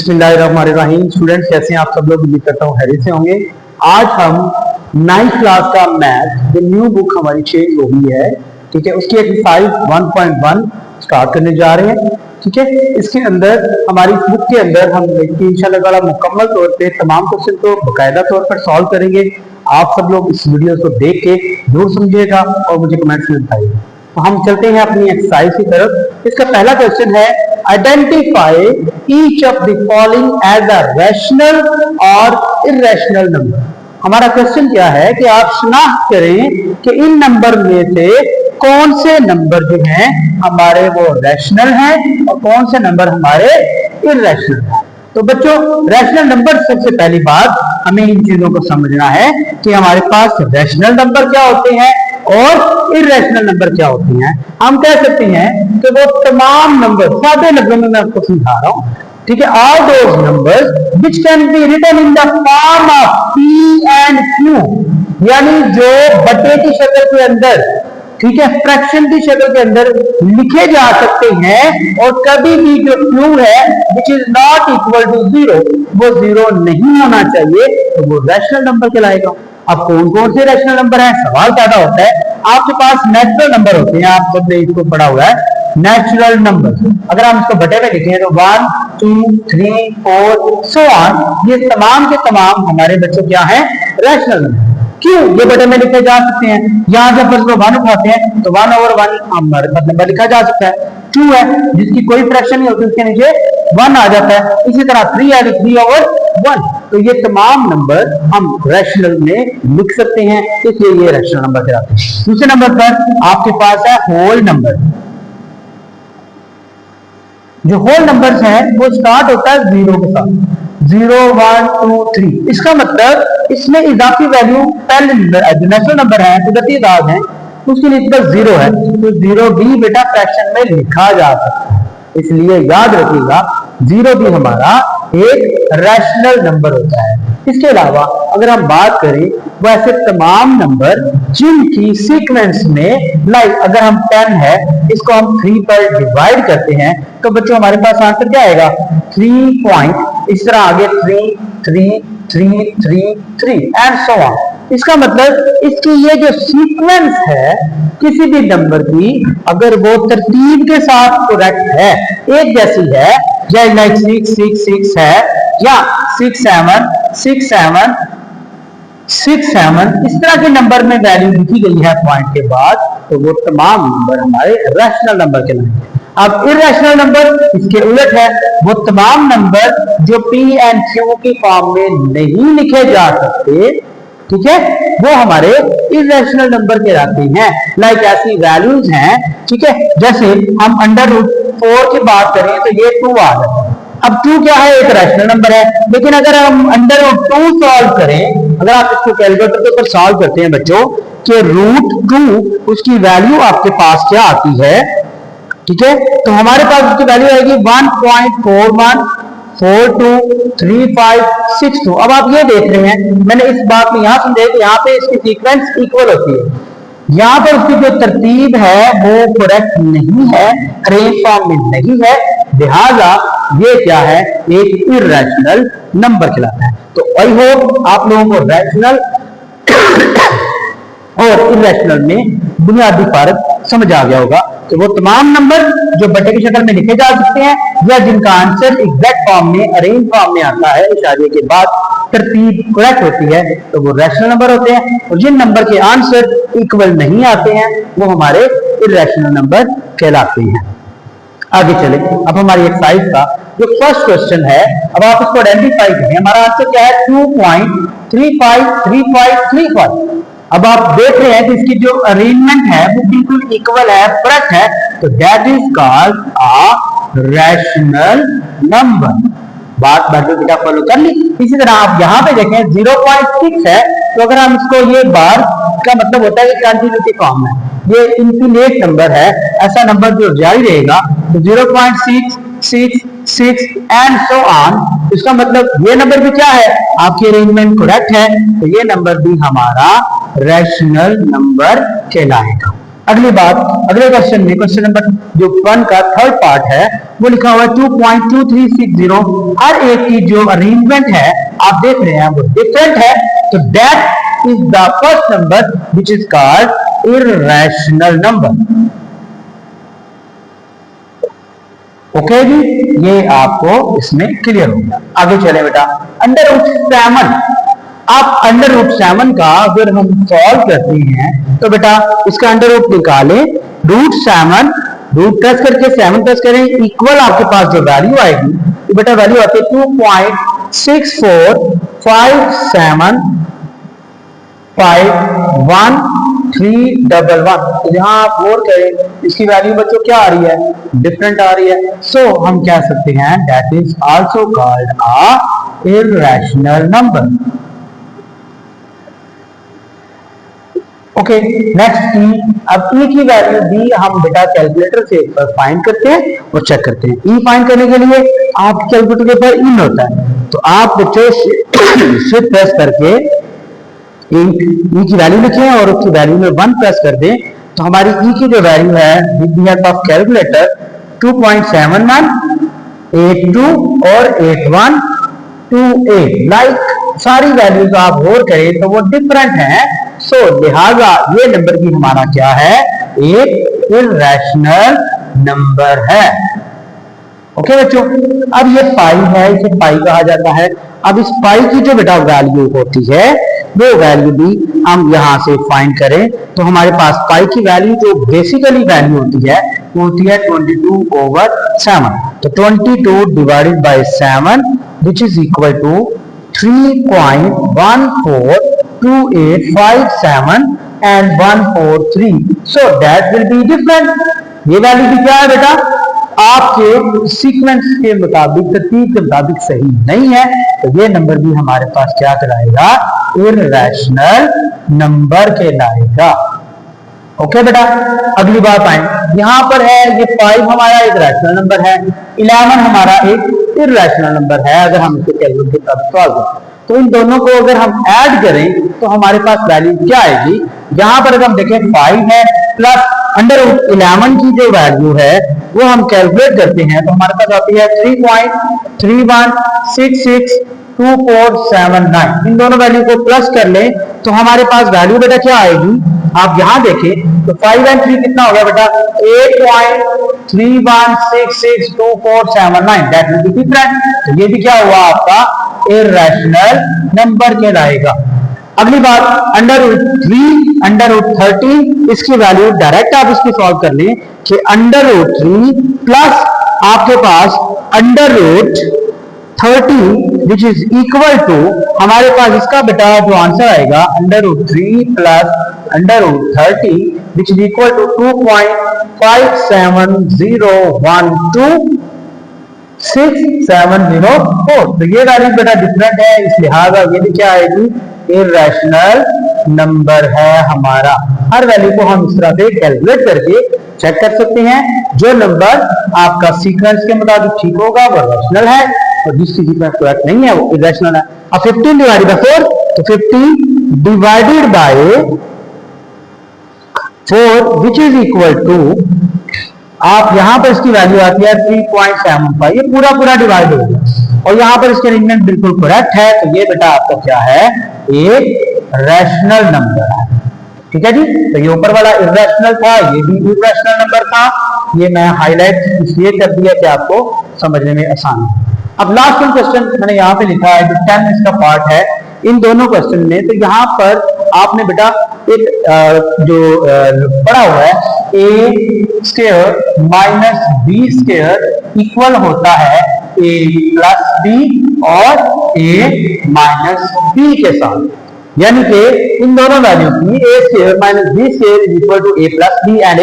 बिस्मिल्लाहिर्रहमानिर्रहीम। स्टूडेंट्स कैसे हैं आप सब लोग? उम्मीद करता हूँ खैरियत से होंगे। आज हम 9th क्लास का मैथ जो न्यू बुक हमारी चेंज हो गई है, ठीक है, उसकी एक्सरसाइज 1.1 स्टार्ट करने जा रहे हैं। ठीक है, इसके अंदर हमारी बुक के अंदर हम इंशाल्लाह ताला मुकम्मल तौर पे तमाम क्वेश्चन को बाकायदा तौर पर सॉल्व करेंगे। आप सब लोग इस वीडियो को देख के जरूर समझिएगा और मुझे कमेंट्स में बताइएगा। तो हम चलते हैं अपनी एक्सरसाइज की तरफ। इसका पहला क्वेश्चन है, identify each of the following as a rational और इर्रेशनल नंबर। हमारा क्वेश्चन क्या है कि आप शनाख्त करें कि इन नंबर में से कौन से नंबर जो हैं हमारे वो रैशनल हैं और कौन से नंबर हमारे इर्रेशनल हैं। तो बच्चों, रैशनल नंबर, सबसे पहली बात हमें इन चीजों को समझना है कि हमारे पास रैशनल नंबर क्या होते हैं और इर्रेशनल नंबर क्या होती हैं। हम कह सकते हैं कि वो तमाम नंबर, सादे लफ्जों में मैं आपको समझा रहा हूं, ठीक है, all those numbers which can be written in the form of P and Q, यानी जो बटे की शक्ल के अंदर, ठीक है, फ्रैक्शन की शक्ल के अंदर लिखे जा सकते हैं और कभी भी जो क्यू है which is not equal to zero, वो जीरो नहीं होना चाहिए, तो वो रैशनल नंबर कहलाएगा। अब कौन कौन से रैशनल नंबर हैं, सवाल पैदा होता है। आपके पास नेचुरल नंबर होते हैं, आप सबने इसको पढ़ा हुआ है, नेचुरल नंबर। अगर हम इसको बटे में लिखें तो 1 2 3 4 सो ऑन, ये तमाम के तमाम हमारे बच्चों क्या है, रैशनल नंबर। क्यों? ये बटे में लिखे जा सकते हैं। यहां जब उसको 1 उठाते हैं तो 1/1 हमारे पास नंबर लिखा जा सकता है। 2 है जिसकी कोई फ्रैक्शन नहीं होती, उसके नीचे 1 आ जाता है। इसी तरह 3 है, 3/1। तो ये तमाम नंबर हम रैशनल में लिख सकते हैं, इसलिए ये रैशनल नंबर कहलाते हैं। दूसरे नंबर पर आपके पास है होल नंबर। जो होल नंबर्स हैं वो स्टार्ट होता है 0 के साथ, 0 1 2 3। इसका मतलब इसमें इजाफी वैल्यू पहले जो नेचुरल नंबर है, कुदरती इदाद है, उसकी निस्बत 0 है, तो 0 भी बेटा फ्रैक्शन में लिखा जा सकता है। इसलिए याद रखिएगा 0 भी हमारा एक रैशनल नंबर होता है। इसके अलावा अगर हम बात करें वैसे तमाम नंबर जिनकी सीक्वेंस में, लाइक अगर हम 10 है, इसको हम 3 पर डिवाइड करते हैं तो बच्चों हमारे पास आंसर क्या आएगा, 3 पॉइंट, इस तरह आगे 3 3 3 3 3 एंड सो ऑन। इसका मतलब इसकी ये जो सीक्वेंस है किसी भी नंबर की, अगर वो तरतीब के साथ करेक्ट है, एक जैसी है, या लाइक 6 6 6 है या 6 7 6 7 6 7, इस तरह के नंबर में वैल्यू लिखी गई है पॉइंट के बाद, तो वो तमाम नंबर हमारे रैशनल नंबर कहलाएंगे। अब इर्रेशनल नंबर इसके उलट है, वो तमाम नंबर जो पी एंड क्यू की फॉर्म में नहीं लिखे जा सकते, ठीक है, वो हमारे इर्रेशनल नंबर कहलाते हैं। लाइक ऐसी वैल्यूज हैं, ठीक है, जैसे हम √4 की बात करें तो ये 2 आ जाता है। अब 2 क्या है, एक रैशनल नंबर है, लेकिन अगर हम √2 सॉल्व करें, अगर आप इसको कैलकुलेटर के ऊपर सॉल्व करते हैं बच्चों कि √2 उसकी वैल्यू आपके पास क्या आती है, ठीक है, तो हमारे पास उसकी वैल्यू आएगी 1.41 423562। अब आप ये देख रहे हैं, मैंने इस बात में यहां समझे कि यहाँ पे इसकी सीक्वेंस इक्वल होती है, यहां पर उसकी जो तरतीब है वो करेक्ट नहीं है, अरेंज फॉर्म में नहीं है, लिहाजा ये क्या है, एक इर्रेशनल नंबर कहलाता है। तो आई होप आप लोगों को रैशनल और इर्रेशनल में बुनियादी फर्क समझ आ गया होगा। तो वो तमाम नंबर जो बटे की शक्ल में लिखे जा सकते हैं या जिनका आंसर एग्जैक्ट फॉर्म में, अरेंज फॉर्म में आता है, इशारे के बाद तरतीब करेक्ट होती है, तो वो रैशनल नंबर होते हैं। और जिन नंबर के आंसर इक्वल नहीं आते हैं वो हमारे इर्रेशनल नंबर कहलाते हैं। आगे चले, अब हमारी एक्सरसाइज का जो फर्स्ट क्वेश्चन है, अब आप इसको आइडेंटिफाई करें। हमारा आंसर क्या है, 2.353535। अब आप देख रहे हैं कि इसकी जो अरेंजमेंट है वो बिल्कुल इक्वल है, करेक्ट है, तो that is called a rational number. बात बेटा फॉलो कर ली। इसी तरह आप यहां पे देखें 0.6 है, तो अगर हम इसको, ये बार का मतलब होता है कि कंटिन्यूटी फॉर्म है, ये इनफिनिट नंबर है, ऐसा नंबर जो जारी रहेगा, तो 0.6 6 6 एंड सो ऑन। इसका मतलब ये नंबर भी क्या है, आपकी अरेंजमेंट करेक्ट है, तो ये नंबर भी हमारा रैशनल नंबर कहलाएगा। अगली बात, अगले क्वेश्चन में, क्वेश्चन नंबर जो 1 का थर्ड पार्ट है, वो लिखा हुआ है 2.2360। हर एक की जो अरेंजमेंट है आप देख रहे हैं वो डिफरेंट है, तो that is the first number which is called irrational number. Okay जी, ये आपको इसमें क्लियर हो गया। आगे चले बेटा, √7। आप √7 का अगर हम सॉल्व करते हैं तो बेटा इसका अंडर रूट निकालें, √7 रूट प्लस करके 7 प्लस करें, इक्वल आपके पास जो वैल्यू आएगी तो बेटा वैल्यू आती है 2.6457511311। तो यहां आप गौर करें इसकी वैल्यू बच्चों क्या आ रही है, डिफरेंट आ रही है। सो हम कह सकते हैं that is also called a irrational number. Okay, next E. अब ई की वैल्यू भी हम बेटा कैलकुलेटर से फाइंड करते हैं और चेक करते हैं। ई फाइंड करने के लिए आप कैलकुलेटर के ऊपर इन होता है, तो आप बच्चों शिफ्ट प्रेस करके ई की वैल्यू लिखें और उसकी वैल्यू में 1 प्रेस कर दें, तो हमारी ई की जो वैल्यू है with the help of calculator 2.71, 82 और 8128। लाइक सारी वैल्यूज आप गौर करें तो वो डिफरेंट हैं। सो लिहाजा ये नंबर भी हमारा क्या है, एक इर्रेशनल नंबर है। ओके बच्चों, अब ये पाई है, इसे पाई कहा जाता है। अब इस पाई की जो बेटा वैल्यू होती है वो वैल्यू भी हम यहां से फाइंड करें तो हमारे पास पाई की वैल्यू जो बेसिकली वैल्यू होती है वो होती है 22/7। तो 22 divided by 7 which is equal to 3.142857 and 143। so that will be different। ये वैल्यू भी क्या है बेटा, आपके सीक्वेंस के मुताबिक, तरतीब के मुताबिक सही नहीं है, तो ये नंबर भी हमारे पास क्या कहलाएगा, इर्रेशनल नंबर कहलाएगा। ओके बेटा, अगली बात आए, यहां पर है ये 5 हमारा एक रैशनल नंबर है, 11 हमारा एक इर्रेशनल नंबर है। अगर हम इसे कैलकुलेट कर सॉल्व करें तो इन दोनों को अगर हम ऐड करें तो हमारे पास वैल्यू क्या आएगी, यहां पर अगर हम देखें 5 है प्लस √11 की जो वैल्यू है वो हम कैलकुलेट करते हैं तो हमारे पास आती है 3.31662479। इन दोनों वैल्यू को प्लस कर लें तो हमारे पास वैल्यू बेटा क्या आएगी, आप यहां देखें तो 5 और 3 कितना होगा बेटा, 8.31662479। That will be different. तो ये भी क्या हुआ आपका इर्रेशनल नंबर कहलाएगा। अगली बात, √3 इसकी वैल्यू डायरेक्ट आप इसकी सॉल्व कर लें कि √3 प्लस आपके पास √30 विच इज इक्वल टू, हमारे पास इसका बेटा जो आंसर आएगा √3 plus √30 which is equal to 2.57012670 तो ये वैल्यू बेटा डिफरेंट है, इस लिहाजा ये भी क्या आएगी, इर्रेशनल नंबर है हमारा। हर वैल्यू को हम इस तरह से कैलकुलेट करके चेक कर सकते हैं। जो नंबर आपका सीक्वेंस के मुताबिक ठीक होगा वो रैशनल है और जिसकी सीक्वेंस करेक्ट नहीं है वो इर्रेशनल है। अब 15 डिवाइडेड बाय 4, तो 15 divided by 4 which is equal to, आप यहां पर इसकी वैल्यू आती है 3.75। ये पूरा डिवाइड हो गया और यहां पर इसके अरेंजमेंट बिल्कुल करेक्ट है, तो ये बेटा आपका क्या है, एक रैशनल नंबर है। ठीक है जी, तो ये ऊपर वाला इर्रेशनल था, ये भी इर्रेशनल नंबर था। ये मैं हाईलाइट इसलिए कर दिया कि आपको समझने में आसान है। अब लास्ट क्वेश्चन मैंने यहाँ पे लिखा है जो 10 इसका पार्ट है इन दोनों क्वेश्चन में, तो यहाँ पर आपने बेटा एक जो पढ़ा हुआ है a square minus B square equal होता है a प्लस बी और a माइनस बी के साथ, यानी कि इन दोनों वैल्यू की a square minus B square is equal to a plus B and a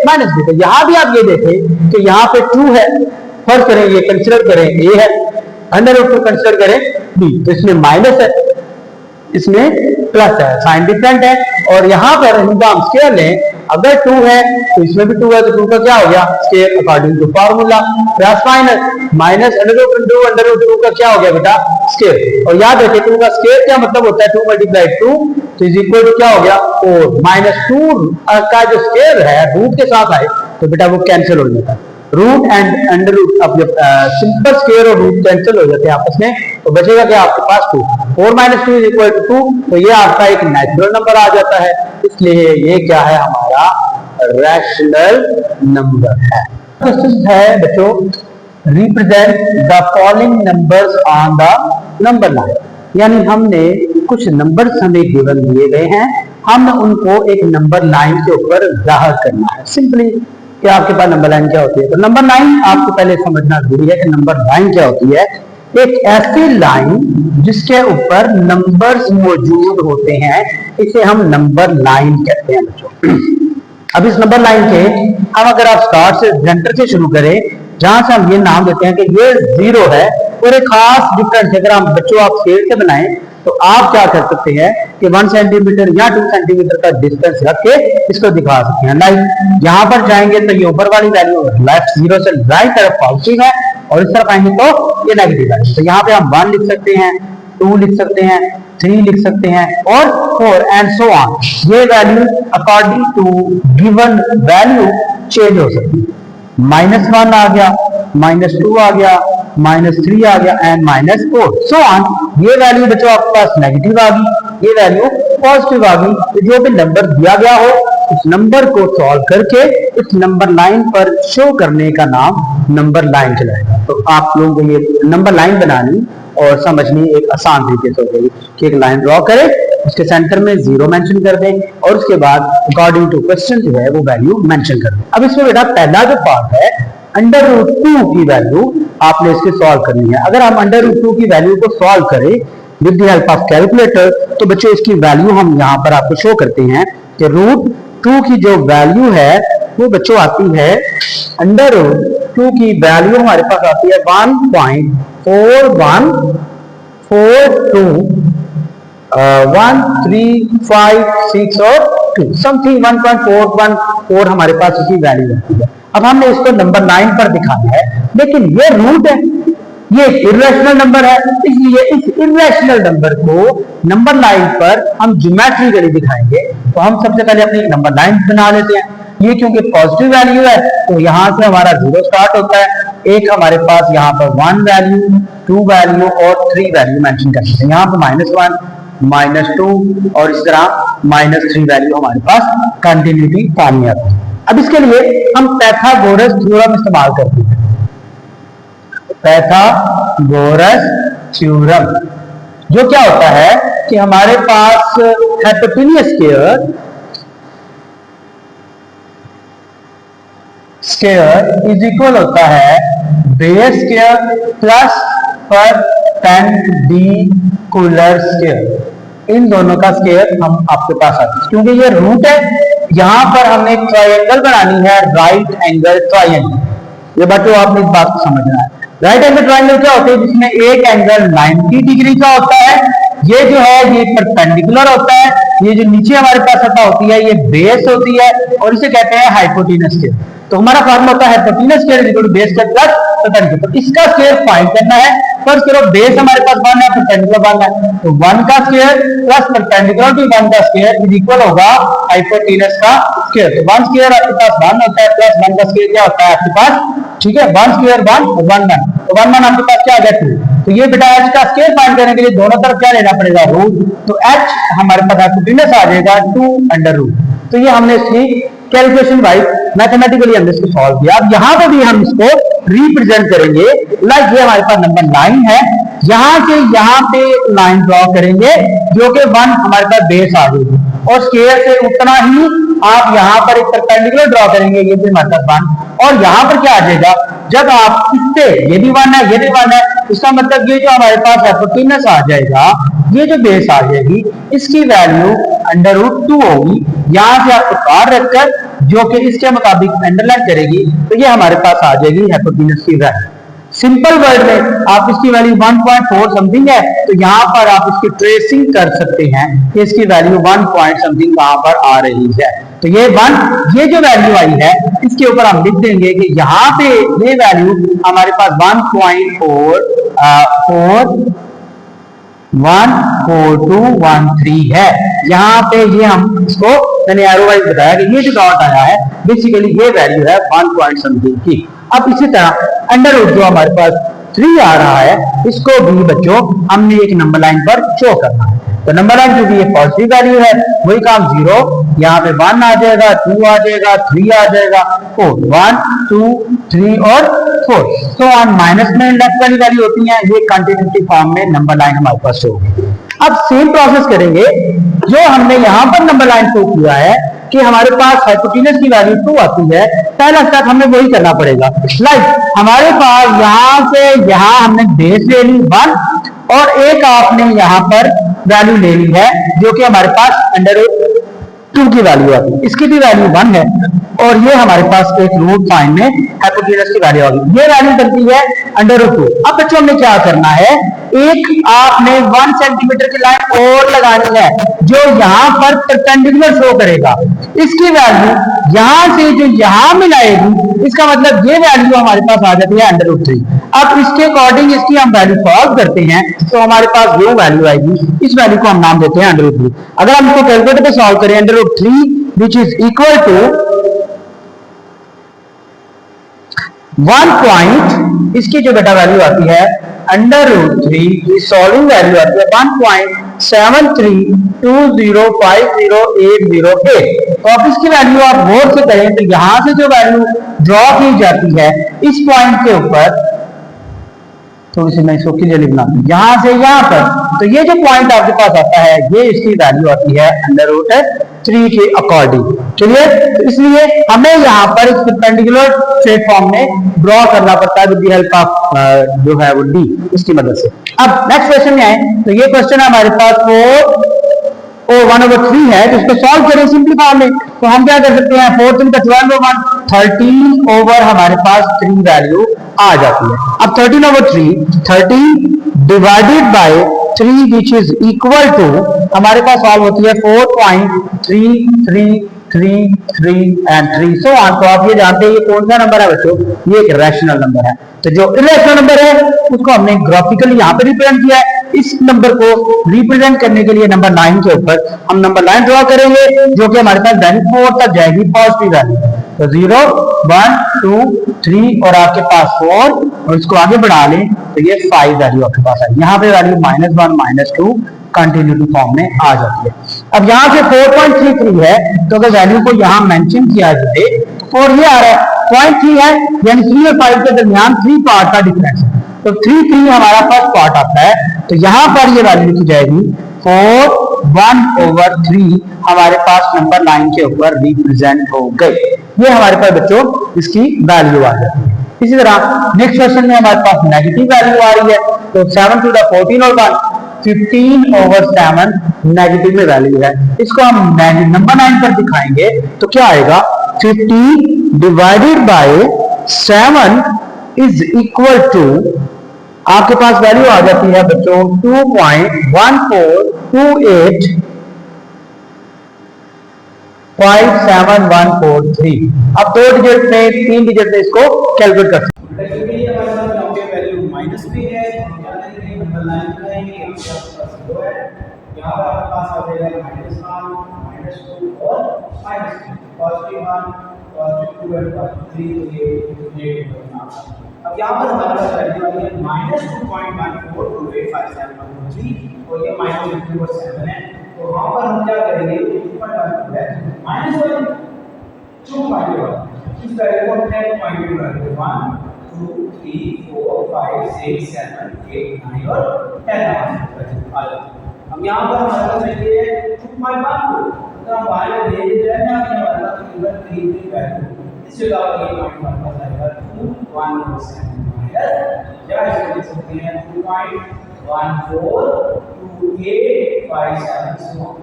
minus B. तो यहां भी आप ये देखें कि यहां पे 2 है, फर्क करें, ये कंसीडर करें a है, अंडर रूट को कंसीडर करें b, तो इसमें माइनस है, इसमें प्लस है, साइन डिफरेंट है। और यहाँ पर इनका हम स्केयर लें, अगर 2 है तो इसमें भी 2 है, तो 2 का क्या हो गया square according to formula, plus minus minus under root 2 का क्या हो गया बेटा स्केयर। और याद रखिए 2 का स्केयर क्या मतलब होता है, 2 मल्टीप्लाई 2 तो इज इक्वल टू क्या हो गया 4, माइनस 2 का जो स्केयर है रूट के साथ आए तो बेटा वो कैंसिल हो जाता है, रूट एंड अंडर रूट, अब जब सिंपल स्क्वायर और रूट कैंसिल हो जाते हैं आपस में तो बचेगा क्या आपके पास 2, 4 माइनस 2 इज इक्वल टू 2, तो ये आपका एक नेचुरल नंबर आ जाता है, इसलिए ये क्या है हमारा रैशनल नंबर है। क्वेश्चन है बच्चों, represent the following numbers on the number line, यानी हमने कुछ नंबर्स हमें गिवन दिए गए हैं, हमने उनको एक नंबर लाइन के ऊपर जाहिर करना है। सिंपली कि आपके पास नंबर लाइन क्या होती है, तो नंबर लाइन आपको पहले समझना जरूरी है कि नंबर लाइन क्या होती है। एक ऐसी लाइन जिसके ऊपर नंबर्स मौजूद होते हैं इसे हम नंबर लाइन कहते हैं बच्चों। अब इस नंबर लाइन के हम अगर आप स्टार्ट से सेंटर से शुरू करें, जहां से हम ये नाम देते हैं कि ये 0 है, और एक खास डिफरेंस अगर हम बच्चों आप स्केल से बनाएं तो आप क्या कर सकते हैं कि 1 सेंटीमीटर या 2 सेंटीमीटर का डिस्टेंस रख के इसको दिखा सकते हैं। लाइक यहाँ पर जाएंगे तो ये ऊपर वाली वैल्यू लेफ्ट 0 से राइट तरफ पॉजिटिव है, और इस तरफ आएंगे तो ये नेगेटिव है। तो यहाँ पे हम 1 लिख सकते हैं, 2 लिख सकते हैं, 3 लिख सकते हैं और 4 एंड सो ऑन। ये value according to given value change हो सकती है। -1 आ गया, -2 आ गया, -3 आ गया एंड -4 सो ऑन। ये वैल्यू बच्चों आपके पास नेगेटिव आ गई, ये वैल्यू पॉजिटिव आ गई। तो जो भी नंबर दिया गया हो उस नंबर को सॉल्व करके इस नंबर लाइन पर शो करने का नाम नंबर लाइन कहलाएगा। तो आप लोगों को ये नंबर लाइन बनानी और समझनी एक आसान तरीके से हो गई कि एक लाइन ड्रॉ करें, उसके सेंटर में 0 मेंशन कर दें और उसके बाद अकॉर्डिंग टू क्वेश्चन जो है वो वैल्यू मेंशन कर दें। अब इसमें बेटा पहला जो पार्ट है अंडर रूट 2 की वैल्यू आपने इसके सॉल्व करनी है। अगर हम अंडर रूट 2 की वैल्यू को सॉल्व करें with the help of calculator तो बच्चों इसकी वैल्यू हम यहाँ पर आपको शो करते हैं कि रूट 2 की जो वैल्यू है वो बच्चों आती है, अंडर रूट 2 की वैल्यू हमारे पास आती है 1.4142 1 3 5 6 और 2 समथिंग 1.414 हमारे पास इसकी वैल्यू आती है। अब हमने इसको नंबर 9 पर दिखाना है, लेकिन ये रूट है, ये इर्रेशनल नंबर है, इसलिए इस इर्रेशनल नंबर को नंबर लाइन पर हम ज्योमेट्रिकली दिखाएंगे। तो हम सबसे पहले अपनी नंबर लाइन बना लेते हैं। ये क्योंकि पॉजिटिव वैल्यू है तो यहां से हमारा 0 स्टार्ट होता है, एक हमारे पास यहाँ पर 1 वैल्यू, 2 वैल्यू और 3 वैल्यू मेंशन कर सकते हैं। यहाँ पर -1 -2 और इस तरह -3 वैल्यू हमारे पास कंटिन्यूटी पानी आती है। अब इसके लिए हम पाइथागोरस थ्योरम इस्तेमाल करते हैं। पाइथागोरस थ्योरम जो क्या होता है कि हमारे पास हाइपोटेन्यूस स्क्वायर इज इक्वल होता है base square plus perpendicular square. इन दोनों का स्क्वायर हम आपके पास आते हैं क्योंकि ये रूट है। यहां पर हमने एक ट्रायंगल बनानी है, राइट एंगल ट्रायंगल। ये बच्चों आपने इस बात को समझना है। राइट एंगल ट्रायंगल क्या होता है, जिसमें एक एंगल 90 डिग्री का होता है, ये जो है ये परपेंडिकुलर होता है, ये जो नीचे हमारे पास सतह होती है ये बेस होती है और इसे कहते हैं हाइपोटेन्यूस स्क्वायर। तो हमारा फार्मूला होता है hypotenuse square equal to base square plus perpendicular. तो इसका स्क्वायर फाइंड करना है। फर्स्ट करो बेस हमारे पास 1 है, परपेंडिकुलर 1 है, तो 1 का स्क्वायर प्लस परपेंडिकुलर टू 1 का स्क्वायर इज इक्वल होगा हाइपोटेन्यूस का स्क्वायर। तो 1 स्क्वायर आपके पास 1 होता है प्लस 1 का स्क्वायर क्या होता है आपके पास, ठीक है, 1 स्क्वायर 1 1 1, तो 1 1 आपके पास क्या आ गया 2। तो ये बेटा h का स्क्वायर फाइंड करने के लिए दोनों तरफ क्या लेना पड़ेगा रूट, तो h हमारे पास हाइपोटेन्यूस आ जाएगा 2 अंडर रूट। तो ये हमने इसकी कैलकुलेशन वाइज मैथमेटिकली हमने इसको सॉल्व किया। अब यहाँ पे भी हम इसको रिप्रेजेंट करेंगे, लाइक ये हमारे पास नंबर 9 है, यहां से यहाँ पे लाइन ड्रॉ करेंगे जो कि 1 हमारे पास बेस आ जाएगी और स्क्वायर से उतना ही आप यहाँ पर एक परपेंडिकुलर ड्रॉ करेंगे, ये भी हमारे पास 1 और यहाँ पर क्या आ जाएगा, जब आप इससे ये भी 1 है ये भी 1 है, इसका मतलब ये जो हमारे पास हाइपोटेन्यूस आ जाएगा, ये जो बेस आ जाएगी इसकी वैल्यू अंडर रूट 2 होगी। यहां से आपको बाहर रखकर जो कि इसके मुताबिक अंडरलाइन करेगी तो ये हमारे पास आ जाएगी हाइपोटेन्यूस की वैल्यू। सिंपल वर्ड में आप इसकी वैल्यू 1.4 समथिंग है, तो यहाँ पर आप इसकी ट्रेसिंग कर सकते हैं कि इसकी वैल्यू 1 पॉइंट समथिंग कहां पर आ रही है। तो ये ये जो वैल्यू आई है इसके ऊपर हम लिख देंगे कि यहाँ पे ये वैल्यू हमारे पास 1.4213 है। यहाँ पे ये हम इसको मैंने एरो वाइज बताया कि ये जो डॉट आया है बेसिकली ये वैल्यू है 1 पॉइंट समथिंग की। अब इसी तरह अंडर रूट जो हमारे पास 3 आ रहा है इसको भी बच्चों हमने एक नंबर लाइन पर शो करना है। तो नंबर लाइन जो भी ये पॉजिटिव वैल्यू है वही काम 0, यहाँ पे 1 आ जाएगा, 2 आ जाएगा, 3 आ जाएगा, 4, 1 2 3 और 4 तो ऑन माइनस में लेफ्ट वाली वैल्यू होती है, ये कंटिन्यूटी फॉर्म में नंबर लाइन हमारे पास शो होगी। अब सेम प्रोसेस करेंगे जो हमने यहाँ पर नंबर लाइन शो किया है कि हमारे पास हाइपोटेनस की वैल्यू 2 आती है, पहला स्टेप हमें वही करना पड़ेगा। लाइक हमारे पास यहाँ से यहाँ हमने बेस ले ली 1 और एक आपने यहाँ पर वैल्यू ले ली है जो कि हमारे पास अंडर रूट 2 की वैल्यू आती है, इसकी भी वैल्यू 1 है और ये हमारे पास एक रूट साइन में हाइपोटेनस की वैल्यू आ गई, ये वैल्यू बनती है अंडर रूट 2। अब बच्चों हमने क्या करना है, एक आपने 1 सेंटीमीटर की लाइन और लगानी है जो यहाँ पर परपेंडिकुलर शो करेगा, इसकी वैल्यू यहाँ से जो यहाँ मिलाएगी इसका मतलब ये वैल्यू हमारे पास आ जाती है अंडर रूट 3। अब इसके अकॉर्डिंग इसकी हम वैल्यू सॉल्व करते हैं तो हमारे पास जो वैल्यू आएगी इस वैल्यू को हम नाम देते हैं अंडर रूट 3। अगर हम इसको कैलकुलेटर पे सॉल्व करें under root 3 which is equal to 1 point, इसकी जो बेटा वैल्यू आती है अंडर रूट 3 की सॉल्विंग वैल्यू आती है 1.7320508808। तो अब इसकी वैल्यू आप गौर से करें तो यहां से जो वैल्यू ड्रॉ की जाती है इस पॉइंट के ऊपर, थोड़ी सी मैं इसको क्लियरली बनाता हूं, यहां से यहां पर, तो ये जो पॉइंट आपके पास आता है ये इसकी वैल्यू आती है अंडर रूट 3 के अकॉर्डिंग। चलिए तो इसलिए हमें यहाँ पर इस परपेंडिकुलर स्ट्रेट फॉर्म में ड्रॉ करना पड़ता है विद द हेल्प ऑफ जो है वो डी, इसकी मदद से। अब नेक्स्ट क्वेश्चन में आए तो ये क्वेश्चन है हमारे पास 4/1/3 है, तो इसको सॉल्व करें सिंपली फॉर्म में, तो हम क्या कर सकते हैं 4 3 का 12/1 13 ओवर हमारे पास 3 वैल्यू आ जाती है। अब 13/3 13 divided by 3 which is equal to हमारे पास सॉल्व होती है 4.3333 एंड 3 सो ऑन। तो आप ये जानते हैं ये कौन सा नंबर है बच्चों, ये एक रैशनल नंबर है। तो जो इरेशनल नंबर है उसको हमने ग्राफिकली यहाँ पे रिप्रेजेंट किया है। इस नंबर को रिप्रेजेंट करने के लिए नंबर 9 के ऊपर हम नंबर 9 ड्रॉ करेंगे जो कि हमारे पास वैल्यू 4 तक जाएगी पॉजिटिव वैल्यू, तो 0 1 2 3 और आपके पास 4 और इसको आगे बढ़ा लें तो ये 5 वैल्यू आपके पास आई। यहाँ पे वैल्यू -1 -2 कंटिन्यूटी फॉर्म में आ जाती है। अब यहाँ से 4.33 है तो अगर वैल्यू को यहाँ मेंशन किया जाए तो 4 ये आ रहा है, 0.3 है यानी 3 और 5 के दरमियान 3 पार्ट का डिफरेंस है, तो 3 हमारा फर्स्ट पार्ट आता है, तो यहाँ पर ये वैल्यू लिखी जाएगी 4/1/3 हमारे पास नंबर 9 के ऊपर रिप्रेजेंट हो गई। ये हमारे पास बच्चों इसकी वैल्यू आ जाती है। इसी तरह नेक्स्ट क्वेश्चन में हमारे पास नेगेटिव वैल्यू आ रही है, तो 7 to the 14 और 1 15/7 नेगेटिव में वैल्यू है, इसको हम नंबर 9 पर दिखाएंगे तो क्या आएगा 15 divided by 7 is equal to आपके पास वैल्यू आ जाती है बच्चों 2.14143। अब 2 डिजिट में 3 डिजिट में इसको कैलकुलेट कर सकते हैं। वैल्यू माइनस में है, नंबर 9 बनाएंगे, यहाँ पर आपके पास आ जाएगा -1 -2 और -3, पॉजिटिव 1 पॉजिटिव 2 और पॉजिटिव 3, तो ये नेगेटिव होगा। अब यहाँ पर हमारे पास वैल्यू आ रही है -2.14285713 और ये -2 और 7 है, तो वहाँ पर हम क्या करेंगे ऊपर टर्म है -1 2 पॉइंट इस वैल्यू को 10 पॉइंट में रखेंगे 1 2 3 4 5 6 7 8 9 और 10 आ जाएगा। अब यहाँ पर हमारे पास चाहिए 2.14, तो हम बाहर दे देते हैं ना कि हमारे पास केवल 3 की वैल्यू इस जगह पर ये पॉइंट हमारे पास आएगा 2.17 माइनस या इसको लिख सकते हैं 2.142857।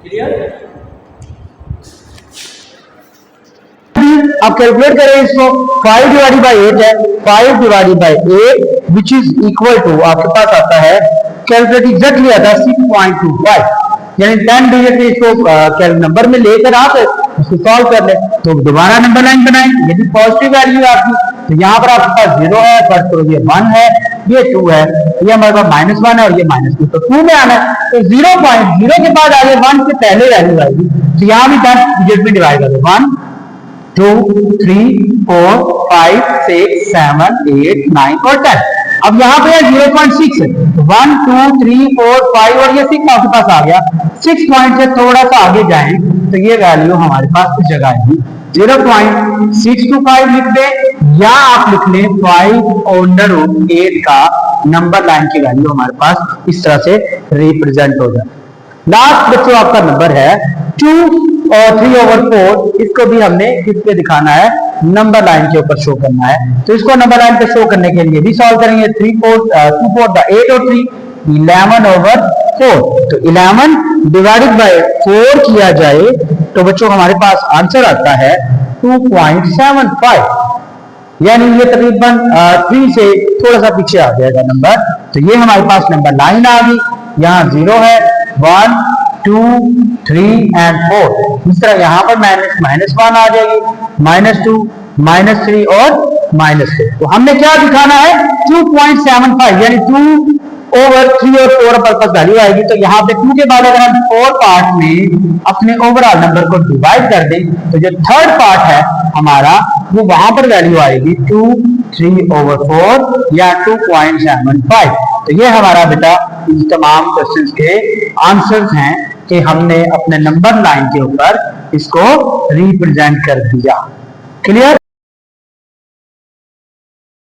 क्लियर? आप कैलकुलेट करें इसको, 5 डिवाइडेड बाई 8 है, 5 divided by 8 which is equal to आपके पास आता है, कैलकुलेट एग्जैक्टली आता है 6.25, यानी 10 डिजिट में इसको नंबर में लेकर आप उसको सॉल्व कर ले। तो दोबारा नंबर लाइन बनाएं, यदि पॉजिटिव वैल्यू है आपकी, तो यहाँ पर आपके पास 0 है, फर्स्ट करो ये 1 है, ये 2 है, ये हमारे पास -1 है और ये -2, तो 2 में आना है, तो 0.0 के बाद आगे 1 से पहले वैल्यू आएगी, तो यहाँ भी 10 डिजिट में डिवाइड करो, 1 2 3 4 5 6 7 8 9 और 10। अब यहाँ पे 0.6 है, तो 1 2 3 4 5 और ये 6 आपके पास आ गया, 6 पॉइंट से थोड़ा सा आगे जाएं तो ये वैल्यू हमारे पास इस जगह आएगी 0.625 लिख दें, या आप लिख लें 5/8 का नंबर लाइन की वैल्यू हमारे पास इस तरह से रिप्रेजेंट हो जाए। लास्ट बच्चों आपका नंबर है 2 और 3/4, इसको भी हमने किस पे दिखाना है, नंबर लाइन के ऊपर शो करना है, तो इसको नंबर लाइन पे शो करने के लिए भी सॉल्व करेंगे, 3 4 2 4 8 और 3 11/4, तो 11 डिवाइडेड बाय 4 किया जाए तो बच्चों हमारे पास आंसर आता है 2.75, यानी ये तकरीबन 3 से थोड़ा सा पीछे आ जाएगा नंबर, तो ये हमारे पास नंबर लाइन आ गई, यहाँ 0 है, 1 2 3 एंड 4, इस तरह यहाँ पर -1 आ जाएगी, -2 -3 और -4, तो हमने क्या दिखाना है 2.75, यानी 2 ओवर 3 और 4 पर पास वैल्यू आएगी, तो यहाँ पे 2 के बाद अगर हम 4 पार्ट में अपने ओवरऑल नंबर को डिवाइड कर दें तो जो थर्ड पार्ट है हमारा वो वहां पर वैल्यू आएगी 2 3/4 या 2.75, तो ये हमारा बेटा इन तमाम क्वेश्चंस के आंसर्स हैं कि हमने अपने नंबर लाइन के ऊपर इसको रिप्रेजेंट कर दिया। क्लियर?